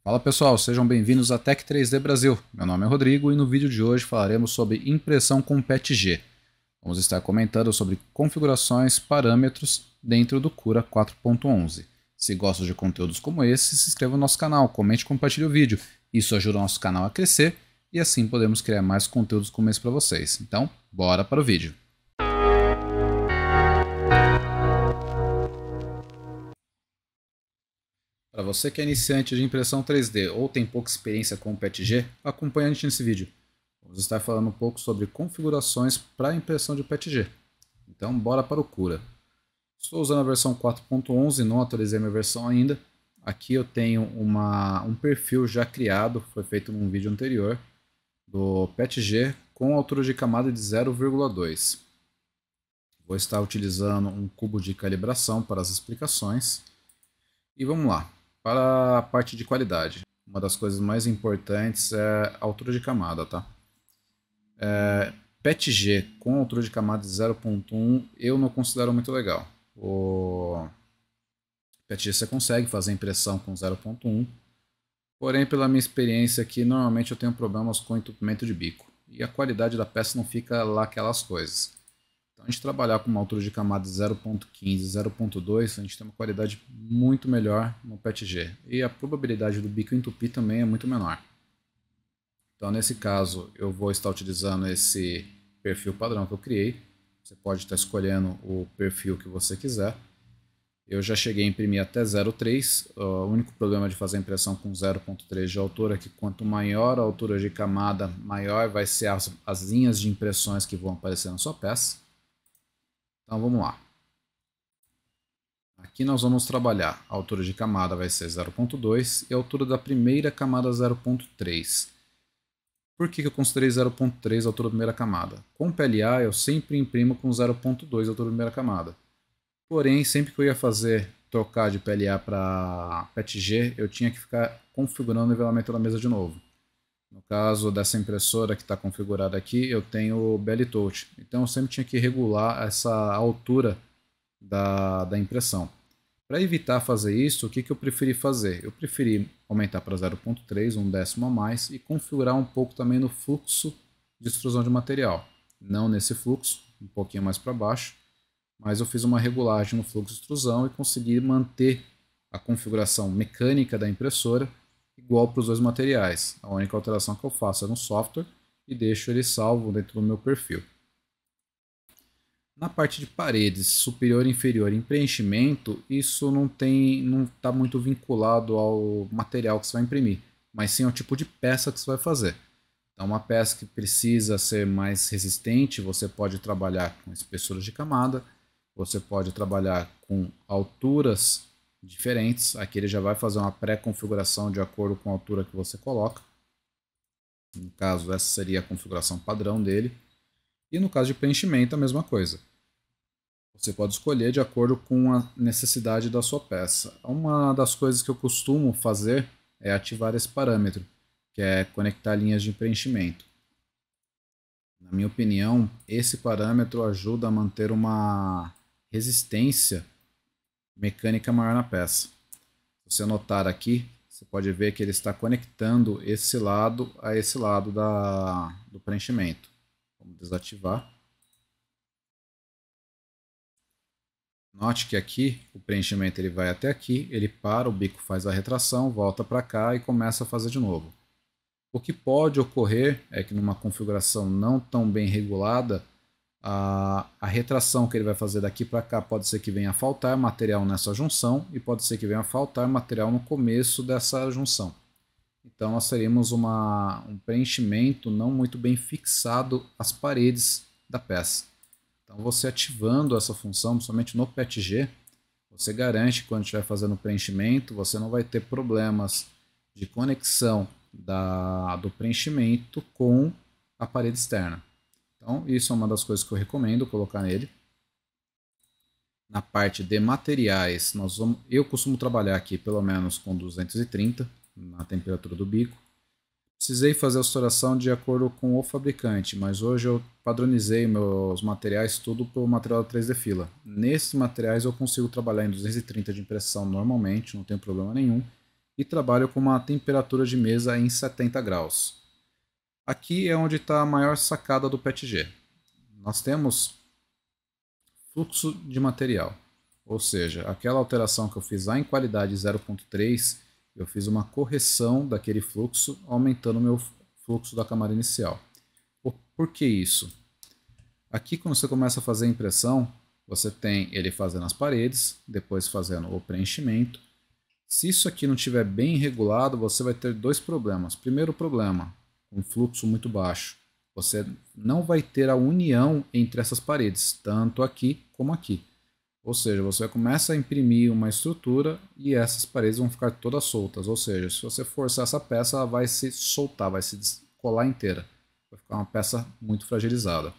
Fala pessoal, sejam bem-vindos à Tech 3D Brasil. Meu nome é Rodrigo e no vídeo de hoje falaremos sobre impressão com PETG. Vamos estar comentando sobre configurações, parâmetros dentro do Cura 4.11. Se gosta de conteúdos como esse, se inscreva no nosso canal, comente e compartilhe o vídeo. Isso ajuda o nosso canal a crescer e assim podemos criar mais conteúdos como esse para vocês. Então, bora para o vídeo. Para você que é iniciante de impressão 3D ou tem pouca experiência com o PETG, acompanhe a gente nesse vídeo. Vamos estar falando um pouco sobre configurações para impressão de PETG. Então, bora para o Cura. Estou usando a versão 4.11, não atualizei minha versão ainda. Aqui eu tenho um perfil já criado, foi feito num vídeo anterior, do PETG com altura de camada de 0,2. Vou estar utilizando um cubo de calibração para as explicações. E vamos lá. Para a parte de qualidade, uma das coisas mais importantes é a altura de camada, tá? PETG com altura de camada de 0.1 eu não considero muito legal. O PETG você consegue fazer impressão com 0.1, porém pela minha experiência aqui, normalmente eu tenho problemas com entupimento de bico. E a qualidade da peça não fica lá aquelas coisas. Então a gente trabalhar com uma altura de camada de 0.15, 0.2, a gente tem uma qualidade muito melhor no PETG. E a probabilidade do bico entupir também é muito menor. Então nesse caso eu vou estar utilizando esse perfil padrão que eu criei. Você pode estar escolhendo o perfil que você quiser. Eu já cheguei a imprimir até 0.3. O único problema de fazer impressão com 0.3 de altura é que quanto maior a altura de camada, maior vai ser as linhas de impressões que vão aparecer na sua peça. Então vamos lá. Aqui nós vamos trabalhar. A altura de camada vai ser 0.2 e a altura da primeira camada 0.3. Por que eu considerei 0.3 a altura da primeira camada? Com PLA eu sempre imprimo com 0.2 a altura da primeira camada. Porém, sempre que eu ia trocar de PLA para PETG, eu tinha que ficar configurando o nivelamento da mesa de novo. No caso dessa impressora que está configurada aqui, eu tenho o belly touch. Então eu sempre tinha que regular essa altura da impressão. Para evitar fazer isso, o que eu preferi fazer? Eu preferi aumentar para 0.3, um décimo a mais, e configurar um pouco também no fluxo de extrusão de material. Não nesse fluxo, um pouquinho mais para baixo, mas eu fiz uma regulagem no fluxo de extrusão e consegui manter a configuração mecânica da impressora igual para os dois materiais. A única alteração que eu faço é no software e deixo ele salvo dentro do meu perfil. Na parte de paredes superior e inferior em preenchimento, isso não está muito vinculado ao material que você vai imprimir, mas sim ao tipo de peça que você vai fazer. Então, uma peça que precisa ser mais resistente, você pode trabalhar com espessuras de camada, você pode trabalhar com alturas diferentes. Aqui ele já vai fazer uma pré-configuração de acordo com a altura que você coloca. No caso, essa seria a configuração padrão dele. E no caso de preenchimento, a mesma coisa. Você pode escolher de acordo com a necessidade da sua peça. Uma das coisas que eu costumo fazer é ativar esse parâmetro, que é conectar linhas de preenchimento. Na minha opinião, esse parâmetro ajuda a manter uma resistência mecânica maior na peça. Se você notar aqui, você pode ver que ele está conectando esse lado a esse lado do preenchimento. Vamos desativar. Note que aqui o preenchimento ele vai até aqui, ele para, o bico faz a retração, volta para cá e começa a fazer de novo. O que pode ocorrer é que numa configuração não tão bem regulada, a retração que ele vai fazer daqui para cá pode ser que venha a faltar material nessa junção e pode ser que venha a faltar material no começo dessa junção. Então nós teríamos um preenchimento não muito bem fixado às paredes da peça. Então você ativando essa função, principalmente no PETG, você garante que quando estiver fazendo o preenchimento, você não vai ter problemas de conexão do preenchimento com a parede externa. Então isso é uma das coisas que eu recomendo colocar nele. Na parte de materiais, eu costumo trabalhar aqui pelo menos com 230 na temperatura do bico. Precisei fazer a restauração de acordo com o fabricante, mas hoje eu padronizei meus materiais tudo para o material da 3D fila. Nesses materiais eu consigo trabalhar em 230 de impressão normalmente, não tem problema nenhum. e trabalho com uma temperatura de mesa em 70 graus. Aqui é onde está a maior sacada do PETG. Nós temos fluxo de material, ou seja, aquela alteração que eu fiz lá em qualidade 0.3, eu fiz uma correção daquele fluxo, aumentando o meu fluxo da camada inicial. Por que isso? Aqui, quando você começa a fazer a impressão, você tem ele fazendo as paredes, depois fazendo o preenchimento. Se isso aqui não estiver bem regulado, você vai ter dois problemas. Primeiro problema, um fluxo muito baixo. Você não vai ter a união entre essas paredes, tanto aqui como aqui. Ou seja, você começa a imprimir uma estrutura e essas paredes vão ficar todas soltas. Ou seja, se você forçar essa peça, ela vai se soltar, vai se descolar inteira. Vai ficar uma peça muito fragilizada.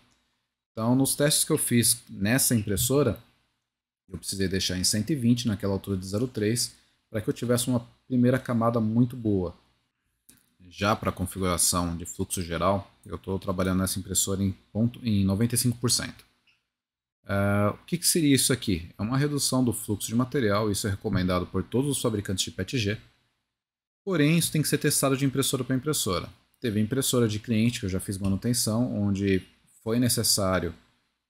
Então, nos testes que eu fiz nessa impressora, eu precisei deixar em 120 naquela altura de 0,3 para que eu tivesse uma primeira camada muito boa. Já para a configuração de fluxo geral, eu estou trabalhando nessa impressora em 95%. O que seria isso aqui? É uma redução do fluxo de material, isso é recomendado por todos os fabricantes de PETG, porém isso tem que ser testado de impressora para impressora. Teve impressora de cliente que eu já fiz manutenção, onde foi necessário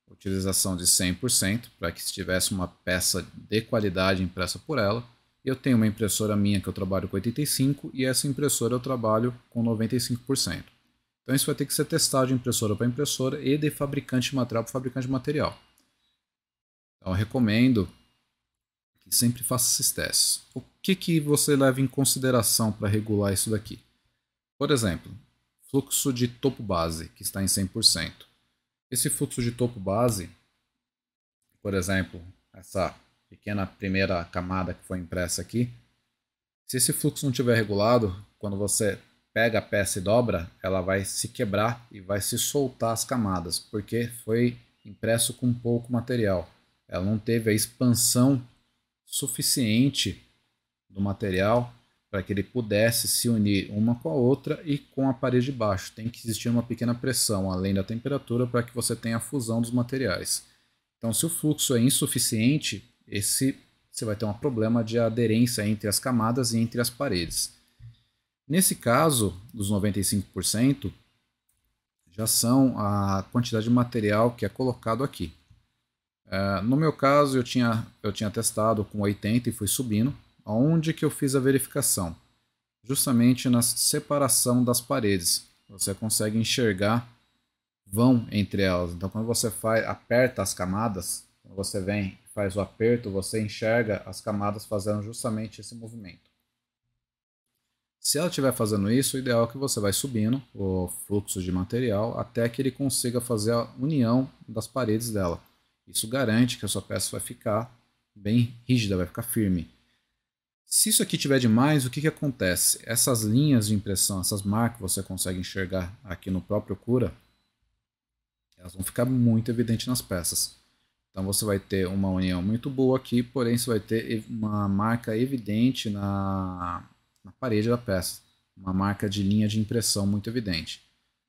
a utilização de 100% para que tivesse uma peça de qualidade impressa por ela. Eu tenho uma impressora minha que eu trabalho com 85% e essa impressora eu trabalho com 95%. Então isso vai ter que ser testado de impressora para impressora e de fabricante de material para fabricante de material. Então eu recomendo que sempre faça esses testes. O que você leva em consideração para regular isso daqui? Por exemplo, fluxo de topo base, que está em 100%. Esse fluxo de topo base, por exemplo, essa pequena primeira camada que foi impressa aqui, se esse fluxo não estiver regulado, quando você pega a peça e dobra, ela vai se quebrar e vai se soltar as camadas, porque foi impresso com pouco material. Ela não teve a expansão suficiente do material para que ele pudesse se unir uma com a outra e com a parede de baixo. Tem que existir uma pequena pressão, além da temperatura, para que você tenha a fusão dos materiais. Então, se o fluxo é insuficiente, você vai ter um problema de aderência entre as camadas e entre as paredes. Nesse caso, dos 95%, já são a quantidade de material que é colocado aqui. No meu caso, eu tinha testado com 80 e fui subindo. Onde que eu fiz a verificação? Justamente na separação das paredes. Você consegue enxergar vão entre elas. Então, quando você aperta as camadas, quando você vem e faz o aperto, você enxerga as camadas fazendo justamente esse movimento. Se ela estiver fazendo isso, o ideal é que você vai subindo o fluxo de material até que ele consiga fazer a união das paredes dela. Isso garante que a sua peça vai ficar bem rígida, vai ficar firme. Se isso aqui tiver demais, o que acontece? Essas linhas de impressão, essas marcas que você consegue enxergar aqui no próprio Cura, elas vão ficar muito evidentes nas peças. Então você vai ter uma união muito boa aqui, porém você vai ter uma marca evidente na parede da peça. Uma marca de linha de impressão muito evidente.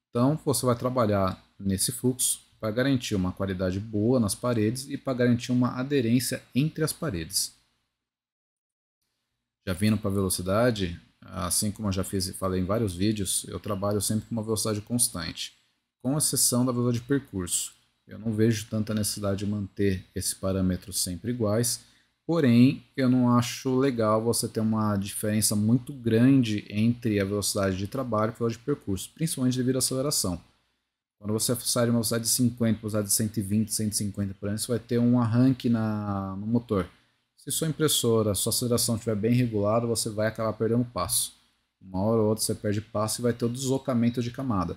Então você vai trabalhar nesse fluxo para garantir uma qualidade boa nas paredes e para garantir uma aderência entre as paredes. Já vindo para a velocidade, assim como eu já falei em vários vídeos, eu trabalho sempre com uma velocidade constante, com exceção da velocidade de percurso. Eu não vejo tanta necessidade de manter esses parâmetros sempre iguais, porém eu não acho legal você ter uma diferença muito grande entre a velocidade de trabalho e a velocidade de percurso, principalmente devido à aceleração. Quando você sai de uma velocidade de 50 para velocidade de 120, 150 por ano, você vai ter um arranque no motor. Se sua impressora, sua aceleração estiver bem regulada, você vai acabar perdendo passo. Uma hora ou outra você perde passo e vai ter o deslocamento de camada.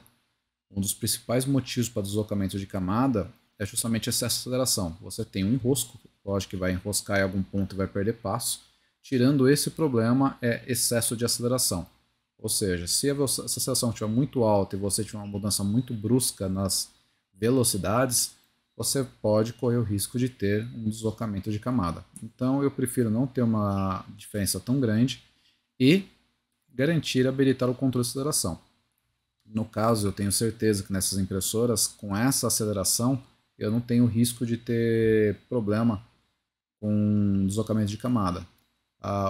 Um dos principais motivos para deslocamento de camada é justamente essa aceleração. Você tem um enrosco, lógico que vai enroscar em algum ponto e vai perder passo. Tirando esse problema é excesso de aceleração. Ou seja, se a aceleração estiver muito alta e você tiver uma mudança muito brusca nas velocidades, você pode correr o risco de ter um deslocamento de camada. Então eu prefiro não ter uma diferença tão grande e garantir habilitar o controle de aceleração. No caso, eu tenho certeza que nessas impressoras, com essa aceleração, eu não tenho risco de ter problema com deslocamento de camada.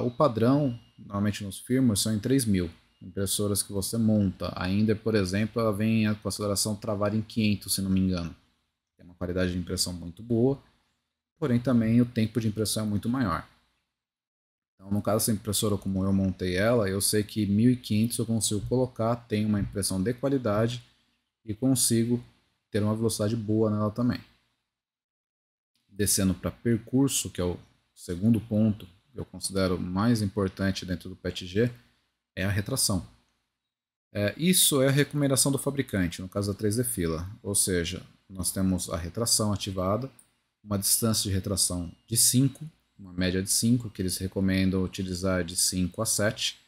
O padrão, normalmente nos firmwares, são em 3000 impressoras que você monta. Ainda, por exemplo, ela vem a consideração travada em 500, se não me engano. É uma qualidade de impressão muito boa, porém também o tempo de impressão é muito maior. Então, no caso dessa impressora, como eu montei ela, eu sei que 1500 eu consigo colocar, tem uma impressão de qualidade e consigo ter uma velocidade boa nela também. Descendo para percurso, que é o segundo ponto que eu considero mais importante dentro do PETG, é a retração. Isso é a recomendação do fabricante, no caso da 3D Fila, ou seja, nós temos a retração ativada, uma distância de retração de 5, uma média de 5, que eles recomendam utilizar de 5 a 7.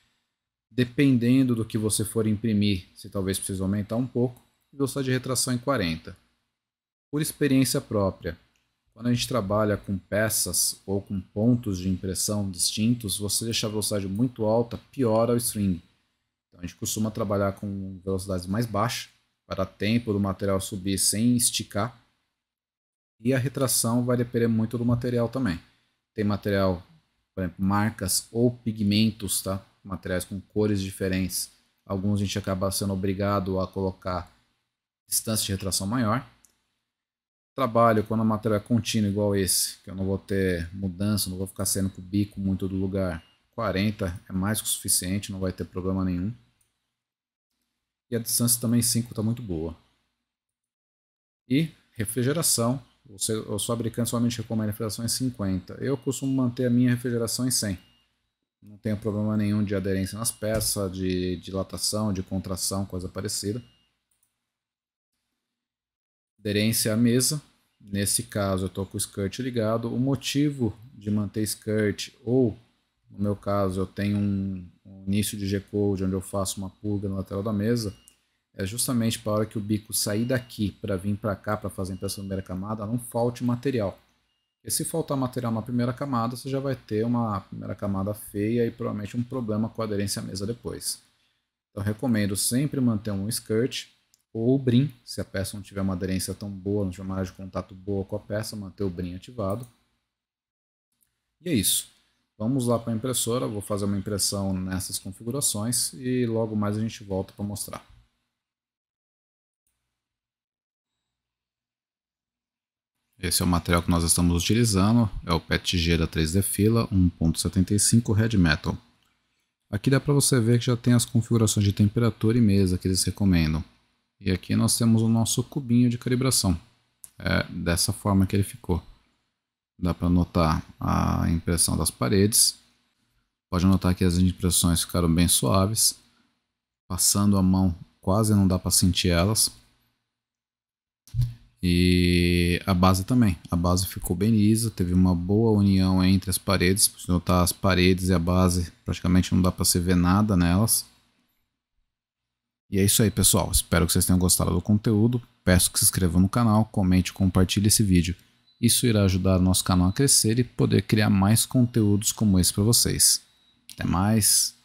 Dependendo do que você for imprimir, se talvez precise aumentar um pouco, velocidade de retração em 40. Por experiência própria, quando a gente trabalha com peças ou com pontos de impressão distintos, você deixar a velocidade muito alta piora o string. Então a gente costuma trabalhar com velocidades mais baixas para tempo do material subir sem esticar. E a retração vai depender muito do material também. Tem material, por exemplo, marcas ou pigmentos, tá? Materiais com cores diferentes. Alguns a gente acaba sendo obrigado a colocar distância de retração maior. Trabalho quando o material é contínuo igual esse, que eu não vou ter mudança, não vou ficar saindo com o bico muito do lugar. 40 é mais que o suficiente, não vai ter problema nenhum. E a distância também 5 está muito boa. E refrigeração, os fabricantes somente recomendam refrigeração em 50. Eu costumo manter a minha refrigeração em 100. Não tenho problema nenhum de aderência nas peças, de dilatação, de contração, coisa parecida. Aderência à mesa. Nesse caso eu estou com o skirt ligado. O motivo de manter skirt, ou no meu caso eu tenho um início de G-code onde eu faço uma purga na lateral da mesa, é justamente para a hora que o bico sair daqui para vir para cá para fazer a impressão da primeira camada, não falte material. E se faltar material na primeira camada, você já vai ter uma primeira camada feia e provavelmente um problema com a aderência à mesa depois. Então recomendo sempre manter um skirt ou o brim, se a peça não tiver uma aderência tão boa, não tiver uma área de contato boa com a peça, manter o brim ativado. E é isso. Vamos lá para a impressora, vou fazer uma impressão nessas configurações e logo mais a gente volta para mostrar. Esse é o material que nós estamos utilizando, é o PETG da 3D Fila 1.75 Red Metal. Aqui dá para você ver que já tem as configurações de temperatura e mesa que eles recomendam. E aqui nós temos o nosso cubinho de calibração. É dessa forma que ele ficou. Dá para notar a impressão das paredes. Pode notar que as impressões ficaram bem suaves. Passando a mão quase não dá para sentir elas. E a base também. A base ficou bem lisa, teve uma boa união entre as paredes. Para notar as paredes e a base, praticamente não dá para se ver nada nelas. E é isso aí, pessoal. Espero que vocês tenham gostado do conteúdo. Peço que se inscrevam no canal, comente e compartilhe esse vídeo. Isso irá ajudar o nosso canal a crescer e poder criar mais conteúdos como esse para vocês. Até mais!